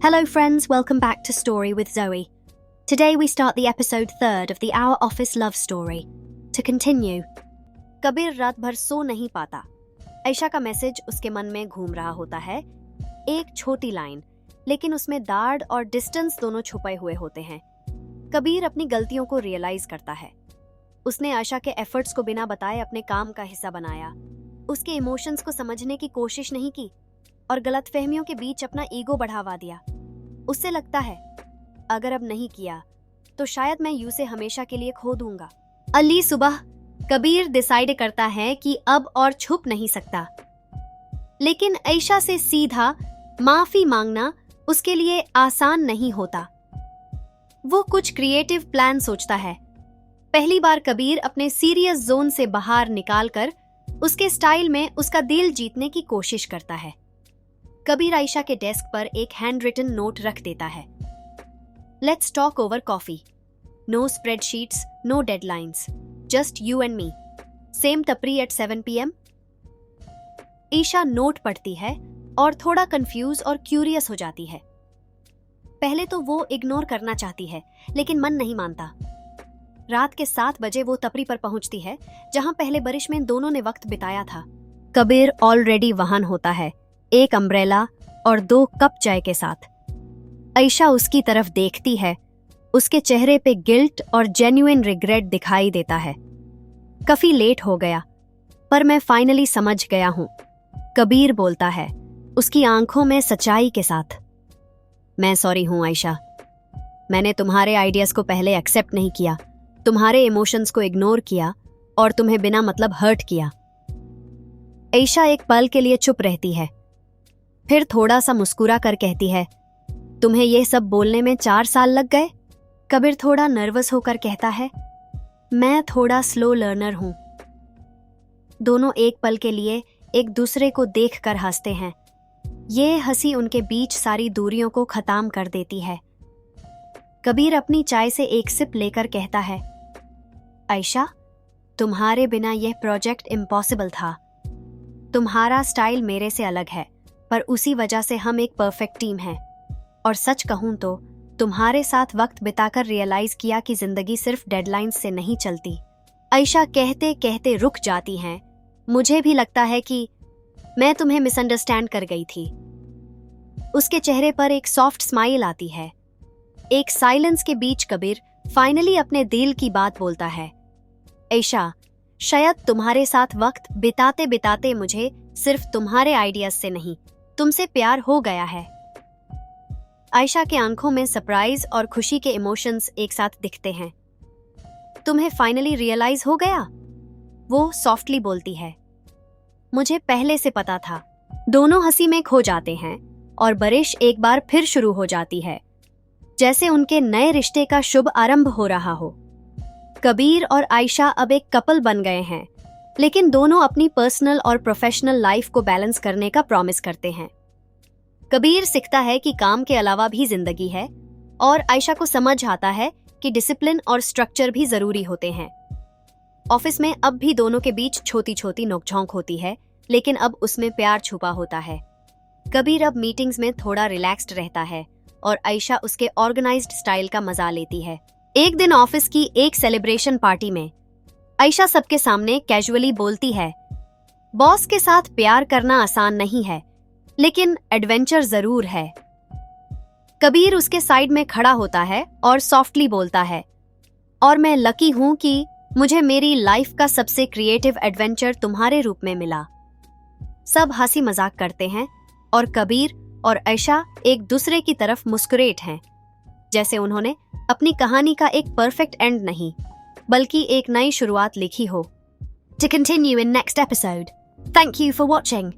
Hello friends, welcome back to Story with Zoe. Today we start the episode 3rd of the Our Office love story. To continue, Kabir रात भर सो नहीं पाता। आयशा का message उसके मन में घूम रहा होता है। एक छोटी लाइन, लेकिन उसमें दाढ़ और डिस्टेंस दोनों छुपे हुए होते हैं। कबीर अपनी गलतियों को रियलाइज करता है। उसने आयशा के एफर्ट्स को बिना बताए अपने काम का हिस्सा बनाया, उसके इमोशंस को समझने की कोशिश नहीं की और गलतफहमियों के बीच अपना ईगो बढ़ावा दिया। उससे लगता है अगर अब नहीं किया तो शायद मैं यू से हमेशा के लिए खो दूंगा। अगली सुबह कबीर डिसाइड करता है कि अब और छुप नहीं सकता, लेकिन आयशा से सीधा माफी मांगना उसके लिए आसान नहीं होता। वो कुछ क्रिएटिव प्लान सोचता है। पहली बार कबीर अपने सीरियस जोन से बाहर निकालकर उसके स्टाइल में उसका दिल जीतने की कोशिश करता है। कबीर आयशा के डेस्क पर एक हैंड रिटन नोट रख देता है। Let's talk over coffee. No spreadsheets, no deadlines, just you and me. Same टपरी एट 7 PM। ईशा नोट पढ़ती है और थोड़ा कंफ्यूज और क्यूरियस हो जाती है। पहले तो वो इग्नोर करना चाहती है, लेकिन मन नहीं मानता। रात के 7 बजे वो टपरी पर पहुंचती है, जहां पहले बारिश में दोनों ने वक्त बिताया था। कबीर ऑलरेडी वहां होता है, एक अम्ब्रेला और 2 कप चाय के साथ। आयशा उसकी तरफ देखती है। उसके चेहरे पे गिल्ट और जेन्युइन रिग्रेट दिखाई देता है। काफी लेट हो गया, पर मैं फाइनली समझ गया हूं, कबीर बोलता है, उसकी आंखों में सच्चाई के साथ। मैं सॉरी हूं आयशा, मैंने तुम्हारे आइडियाज को पहले एक्सेप्ट नहीं किया, तुम्हारे इमोशंस को इग्नोर किया और तुम्हें बिना मतलब हर्ट किया। आयशा एक पल के लिए चुप रहती है, फिर थोड़ा सा मुस्कुरा कर कहती है, तुम्हें ये सब बोलने में 4 साल लग गए? कबीर थोड़ा नर्वस होकर कहता है, मैं थोड़ा स्लो लर्नर हूं। दोनों एक पल के लिए एक दूसरे को देखकर हंसते हैं। ये हंसी उनके बीच सारी दूरियों को खत्म कर देती है। कबीर अपनी चाय से एक सिप लेकर कहता है, आयशा, तुम्हारे बिना यह प्रोजेक्ट इम्पॉसिबल था। तुम्हारा स्टाइल मेरे से अलग है, पर उसी वजह से हम एक परफेक्ट टीम हैं। और सच कहूं तो तुम्हारे साथ वक्त बिताकर रियलाइज किया कि जिंदगी सिर्फ डेडलाइंस से नहीं चलती। आयशा कहते कहते रुक जाती हैं। मुझे भी लगता है कि मैं तुम्हें मिसअंडरस्टैंड कर गई थी। उसके चेहरे पर एक सॉफ्ट स्माइल आती है। एक साइलेंस के बीच कबीर फाइनली अपने दिल की बात बोलता है, आयशा, शायद तुम्हारे साथ वक्त बिताते बिताते मुझे सिर्फ तुम्हारे आइडियाज से नहीं, तुमसे प्यार हो गया है। आयशा के आंखों में सरप्राइज और खुशी के इमोशंस एक साथ दिखते हैं। तुम्हें फाइनली रियलाइज हो गया? वो सॉफ्टली बोलती है, मुझे पहले से पता था। दोनों हंसी में खो जाते हैं और बारिश एक बार फिर शुरू हो जाती है, जैसे उनके नए रिश्ते का शुभ आरंभ हो रहा हो। कबीर और आयशा अब एक कपल बन गए हैं, लेकिन दोनों अपनी पर्सनल और प्रोफेशनल लाइफ को बैलेंस करने का प्रॉमिस करते हैं। कबीर सीखता है कि काम के अलावा भी जिंदगी है और आयशा को समझ आता है कि डिसिप्लिन और स्ट्रक्चर भी जरूरी होते हैं। ऑफिस में अब भी दोनों के बीच छोटी छोटी नोकझोंक होती है, लेकिन अब उसमें प्यार छुपा होता है। कबीर अब मीटिंग्स में थोड़ा रिलैक्स्ड रहता है और आयशा उसके ऑर्गेनाइज्ड स्टाइल का मजा लेती है। एक दिन ऑफिस की एक सेलिब्रेशन पार्टी में आयशा सबके सामने कैजुअली बोलती है, बॉस के साथ प्यार करना आसान नहीं है, लेकिन एडवेंचर जरूर है। कबीर उसके साइड में खड़ा होता है और सॉफ्टली बोलता है, और मैं लकी हूं कि मुझे मेरी लाइफ का सबसे क्रिएटिव एडवेंचर तुम्हारे रूप में मिला। सब हंसी मजाक करते हैं और कबीर और आयशा एक दूसरे की तरफ मुस्कुराते हैं, जैसे उन्होंने अपनी कहानी का एक परफेक्ट एंड नहीं, बल्कि एक नई शुरुआत लिखी हो। To continue in next episode. Thank you for watching.